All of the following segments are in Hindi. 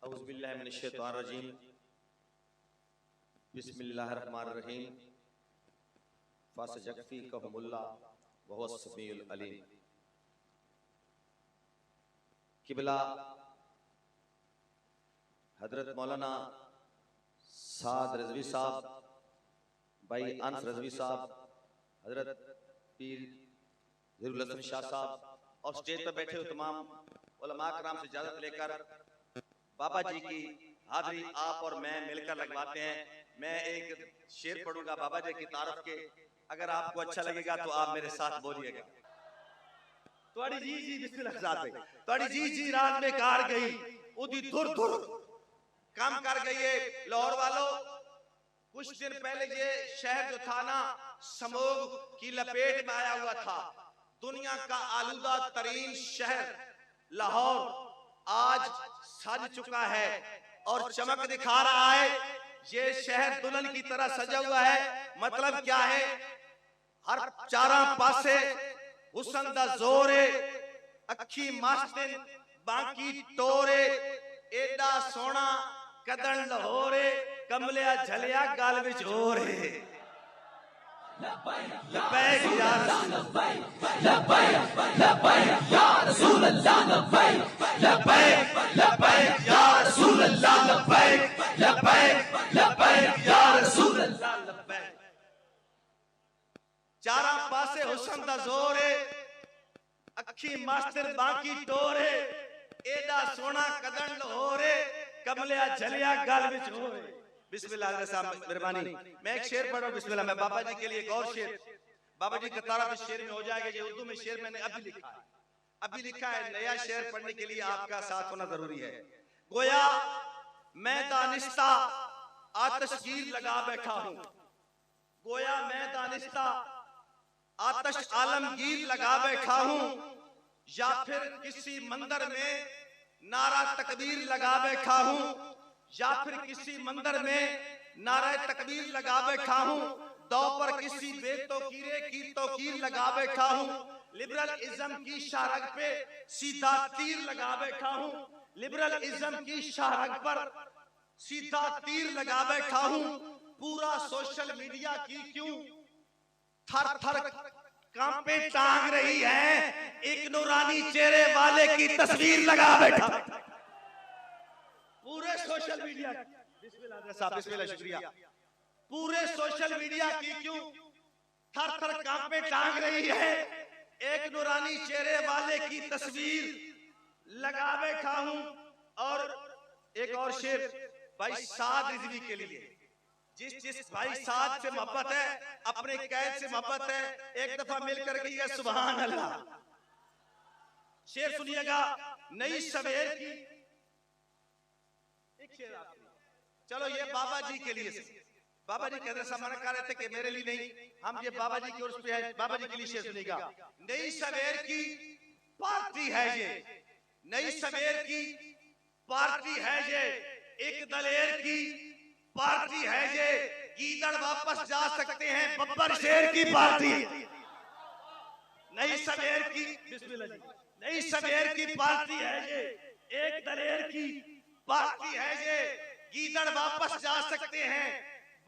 औज़ुबिल्लाहि मिनश्शैतानिर्रजीम। बिस्मिल्लाहिर्रहमानिर्रहीम। फसयक्फ़ीकहुमुल्लाह वहुवस समीउल अलीम। किबला हजरत मौलाना साद रज़वी साहब, भाई अनस रज़वी साहब, हजरत पीर ज़हीरुल हसन शाह साहब और स्टेज पर बैठे हुए तमाम उलमा कराम से इजाजत लेकर बाबा जी की हाजिरी आप और मैं मिलकर लगवाते हैं। मैं एक शेर पढ़ूंगा बाबा जी की तारीफ के, अगर आपको अच्छा लगेगा तो आप मेरे साथ बोलिएगा। तोड़ी जी जी बिस्मिल्लाह साहब भाई, तोड़ी जी जी रात में कार गई उदी धुर धुर काम कर गई है। लाहौर वालों, कुछ दिन पहले ये शहर जो था ना, समोग की लपेट में आया हुआ था। दुनिया का आलूदा तरीन शहर लाहौर आज सज चुका है और चमक दिखा रहा है। ये शहर दुल्हन की तरह सजा हुआ है। मतलब क्या है? हर चारा पासे हुस्न दा जोर है, अखी मस्तिन बाकी टोरे, एडा सोना कदन लाहौरे, कमलिया झलिया गल विच होर है। लब्बैक या रसूल अल्लाह, लब्बैक लब्बैक या रसूल अल्लाह, लब्बैक लब्बैक लब्बैक या रसूल अल्लाह, लब्बैक। चारा पासे हुस्न दा जोर है, अखी मस्तर बाकी टोरे, एडा सोना कदन लाहौरे, कमलिया झलिया गल विच होर है। बिस्मिल्लाह साहब मेहरबानी, मैं एक शेर पढ़ रहा हूं। बिस्मिल्लाह। मैं बाबा जी के लिए एक और शेर, बाबा जी का तारा शेर में हो जाएगा। ये उर्दू में शेर मैंने अभी लिखा है। नया शेर पढ़ने के लिए आपका साथ होना जरूरी है। गोया मैं दानिस्ता आतशगीर लगा बैठा हूं, गोया मैं दानिस्ता आतश आलमगीर लगा बैठा हूं, या फिर किसी मंदिर में नारा तकबीर लगा बैठा हूं, या फिर किसी मंदिर में नारा तकबीर लगा बैठा हूं, दौ पर किसी बेतौकीरे की तौकीर लगा बैठा हूं, लिबरल इज्म की शाहरग पे सीधा तीर लगा बैठा हूं, लिबरल इज्म की शाहरग पर सीधा तीर लगा बैठा हूं। पूरा सोशल मीडिया की क्यों थर थर कांपे टांग रही है, एक नूरानी चेहरे वाले की तस्वीर लगा बैठा। पूरे सोशल मीडिया, बिस्मिल्लाह साहब, बिस्मिल्लाह, शुक्रिया। पूरे सोशल मीडिया की क्यों थर थर कांपे टांग रही है, एक नूरानी चेहरे वाले की तस्वीर लगा बैठा हूं। और एक और शेर भाई साद रिजवी के लिए, जिस भाई साद से मोहब्बत है, अपने कैद से मोहब्बत है, एक दफा मिलकर गई है सुभान अल्लाह। शेर सुनिएगा। नई सवेर की चलो ये बाबा जी के लिए, बाबा जी कहते मना कर रहे थे कि मेरे लिए नहीं, हम ये बाबा जी की ओर से है, बाबा जी के लिए शेर सुनेगा। नई सवेर की पार्टी है ये, नई सवेर की पार्टी है ये, एक दलेर की पार्टी है ये, गीदड़ वापस जा सकते हैं, बब्बर शेर की पार्टी। नई सवेर की, बिस्मिल्लाह जी, नई सवेर की पार्टी है ये, एक दलेर की पार्टी है ये, गीदड़ वापस जा सकते हैं,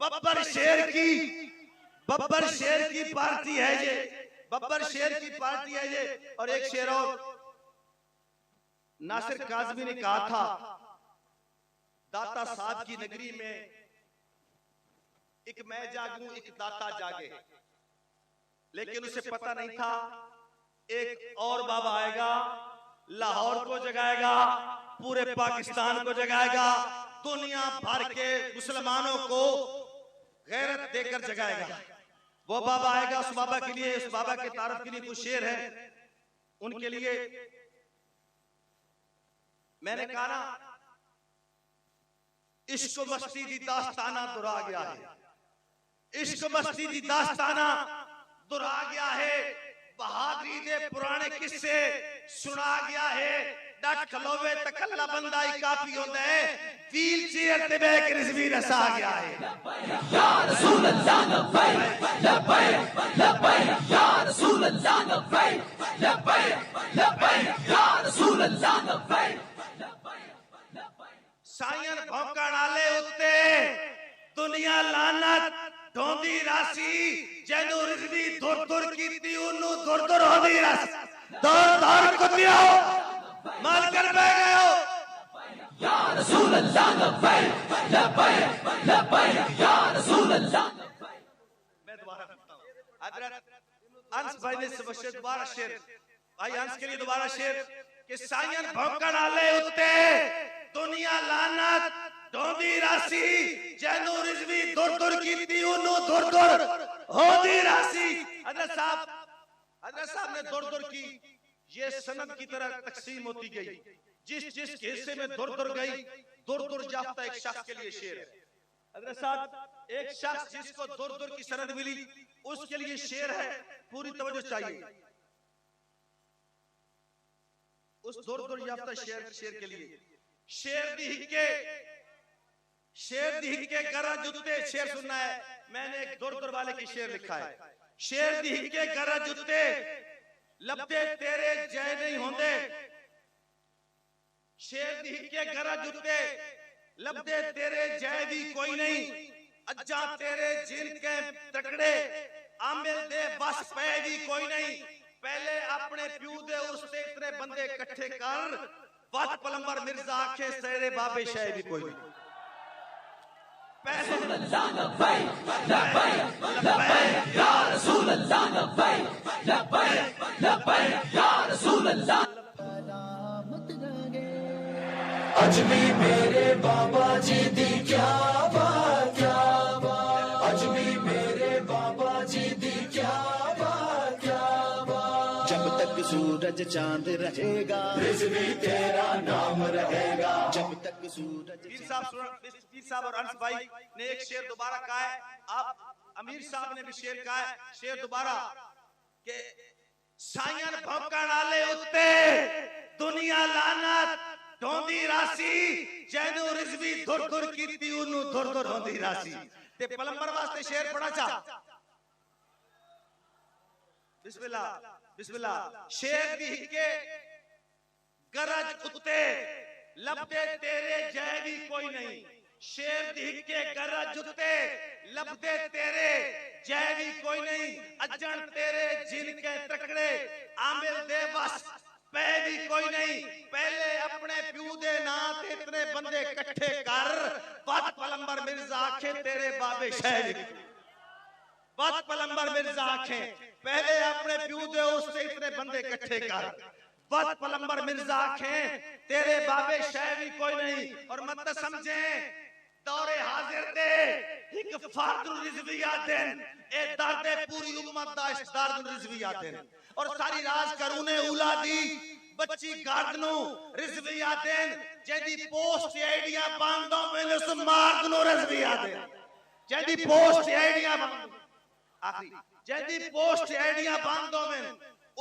बब्बर शेर की पार्टी है ये, बब्बर शेर की पार्टी है ये। और एक शेर और, नासिर काज़मी ने कहा था, दाता साहब की नगरी में एक मैं जागूं एक दाता जागे, लेकिन उसे पता नहीं था एक और बाबा आएगा, लाहौर को जगाएगा, पूरे पाकिस्तान को जगाएगा, दुनिया भर के मुसलमानों को गैरत देकर जगाएगा। वो बाबा आएगा। उस बाबा के लिए, उस बाबा के तारीफ के लिए कुछ शेर है उनके लिए। मैंने कहा ना, इश्क मस्ती दी दास्ताना दुरा गया है, इश्क मस्ती दी दास्ताना दुरा गया है, बहादुरी दे पुराने किस्से सुना गया है, डट खलोवे तकल्ला बंदा ही काफी होता है, व्हील चेयर ते बैठ के रिजवी रसा गया है। या रसूल अल्लाह लब्बैक लब्बैक लब्बैक या रसूल अल्लाह लब्बैक लब्बैक लब्बैक या रसूल अल्लाह लब्बैक। सायन भौंकण आले उत्ते दुनिया लानत ढोंदी रासी जैनू रिजवी दुर दुर कीती उन्नू दुर दुर होंदी रासी दौड़ दौड़ कुत्तियो मार कर बह गए हो या रसूल अल्लाह लब्बैक लब्बैक लब्बैक या रसूल अल्लाह। मैं दोबारा करता हूं हजरत अंस भाई ने सबसे दोबारा शेर भाई अंस के लिए दोबारा शेर कि सायन भौंकण आले उत्ते दुनिया लानत ढोंदी रासी जैनू रिजवी दुर दुर कीती उन्नू दुर दुर होंदी रासी। हजरत साहब ने दुर दुर की ये सनद की तरह तकसीम होती गई जिस जिस हिस्से में दुर दुर गई दुर दुर जाफ्ता एक शख्स के लिए शेर है। हजरत साहब एक शख्स जिसको दुर दुर की सनद मिली उसके लिए शेर है पूरी तवज्जो चाहिए उस दुर दुर याफ्ता शेर के लिए शेर दी हिक्के गरा जुत्ते शेर सुनना है मैंने एक दुर दुर वाले की शेर लिखा है शेर दी हिक्के गरा जुत्ते लपते तेरे जय नहीं होंदे शेर दी हिक्के गरा जुत्ते लपते तेरे जय भी कोई नहीं अज्जा तेरे जिन के तकड़े आमिल दे बस पे भी कोई नहीं पहले अपने प्यू दे उसते इतने बंदे इकट्ठे कर वत पलंबर मिर्जा आखे सेरे बाबे शाह भी कोई नहीं रसूल अल्लाह लब्बैक लब्बैक लब्बैक या रसूल अल्लाह लब्बैक लब्बैक लब्बैक या रसूल अल्लाह। अज भी मेरे बाबा जी दी क्या बात अज भी मेरे बाबा जी दी क्या बात जब तक सूरज चांद रहेगा रिज़वी तेरा नाम रहेगा जब तक सूरज। पीर साहब और अंस भाई ने एक शेर दोबारा कहा है आप अमीर साहब ने भी शेर कहा है शेर दोबारा के सायन भौंकण आले उत्ते दुनिया लानत ढोंदी रासी जैनू रिज़वी दुर दुर कीती उन्नू दुर दुर होंदी रासी ते पलंबर वास्ते शेर पढ़ा चा बिस्मिल्लाह बिस्मिल्लाह शेर दी हिक्के गरज उत्ते लपते तेरे जय भी कोई नहीं शेर दी हिक्के गरज उत्ते लपते तेरे जय भी कोई नहीं अज्जन तेरे जिनके तकड़े आमिल दे बस पे भी कोई नहीं पहले अपने प्यू दे ना ते इतने बंदे इकट्ठे कर वत पलंबर मिर्जा आखे तेरे बाबे शाह वत पलंबर मिर्जा आखे पहले अपने प्यू दे उससे इतने बंदे इकट्ठे कर वत पलंबर मिर्जा आखे तेरे बाबे शाह भी कोई नहीं और मत समझे दौरे हाजिर दे एक फर्द रिज़विया दिन ए दर्द पूरी उम्मत दा इस दर्द रिज़विया दिन और सारी राज करूने उला दी बच्ची गार्डनो रिज़विया दिन जेदी पोस्ट आईडिया बांधो में उस मार्ग नो रिज़विया दिन जेदी पोस्ट आईडिया आखिरी जेदी पोस्ट आईडिया बांधो में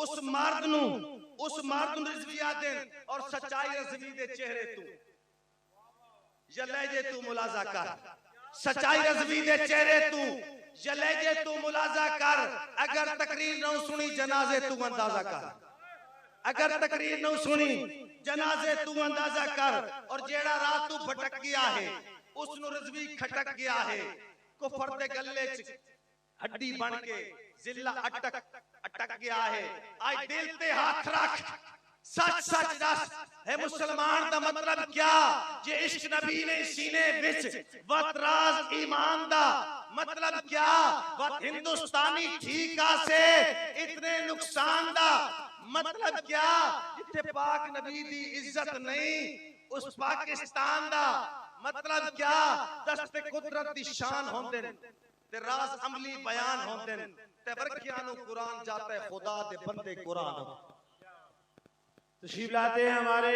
उस मार्ग नो रिज़विया दिन और सच्चाई रिज़वी दे चेहरे तू जलेजे तू मुलाजा कर सच्चाई रिज़वी दे चेहरे तू जलेजे तू मुलाजा कर अगर तकरीर न सुनी जनाजे तू अंदाजा कर अगर तकरीर न सुनी जनाजे तू अंदाजा कर और जेड़ा रात तू भटक गया है उसनु रिज़वी खटक गया है कुफर दे गले च हड्डी बन के जिल्ला अटक गया है आज दिल ते हाथ रख सच सच दस है मुसलमान दा मतलब क्या जे इश्क नबी ने सीने विच वत राज ईमान दा मतलब क्या वत हिंदुस्तानी ठीका से इतने नुकसान दा मतलब क्या जिथे पाक नबी दी इज्जत नहीं उस पाकिस्तान दा मतलब क्या दस्ते कुदरत दी शान होंदे ते राज अमली बयान होंदे ते वरखियां नु कुरान जाता है खुदा दे बंदे कुरान तशरीफ लाते हैं हमारे